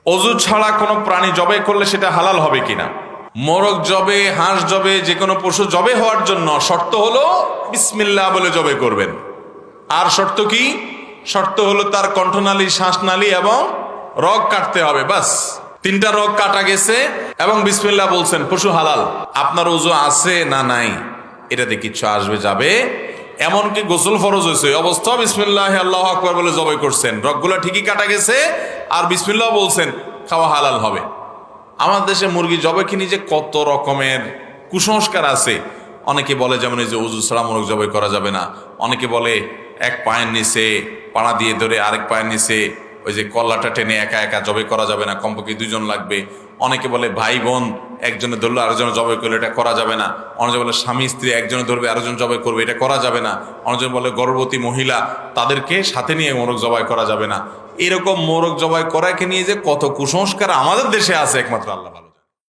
অজু ছাড়া কোনো প্রাণী জবাই করলে সেটা হালাল হবে কিনা? মোরগ জবে, হাঁস জবে, যে কোনো পশু জবে হওয়ার জন্য শর্ত হলো বিসমিল্লাহ বলে জবে করবেন। আর শর্ত কি? শর্ত হলো তার কণ্ঠনালী, শ্বাসনালী এবং রগ কাটতে হবে। বাস, 3টা রগ কাটা গেছে এবং বিসমিল্লাহ বলছেন, পশু হালাল। আপনার ওযু আছে না নাই এটাতে কিচ্ছু আসবে যাবে। এমনকি গোসল ফরজ হয়েছে অবস্থা বিসমিল্লাহ আল্লাহু আকবার বলে জবাই করছেন, রগগুলো ঠিকই কাটা গেছে আর বিসমিল্লাহ বলছেন, খাওয়া হালাল হবে। আমাদের দেশে মুরগি জবাইকে নিয়ে যে কত রকমের কুসংস্কার আছে। অনেকে বলে যেমন এই যে ওযু ছাড়া মোরগ জবাই করা যাবে না, অনেকে বলে এক পায়ের নিচে পাড়া দিয়ে ধরে আরেক পায়ের নিচে ওই যে কল্লাটা টেনে একা একা জবাই করা যাবে না, কমপক্ষে 2 জন লাগবে। অনেকে বলে ভাই বোন একজনে ধরলে আরেকজনে জবাই করলে এটা করা যাবে না। অনেকে বলে স্বামী স্ত্রী একজনে ধরবে আরেকজন জবাই করবে, এটা করা যাবে না। অনেকজন বলে গর্ভবতী মহিলা তাদেরকে সাথে নিয়ে মোরগ জবাই করা যাবে না। এরকম মোরগ জবাই করাকে নিয়ে যে কত কুসংস্কার আমাদের দেশে আছে একমাত্র আল্লাহ ভালো।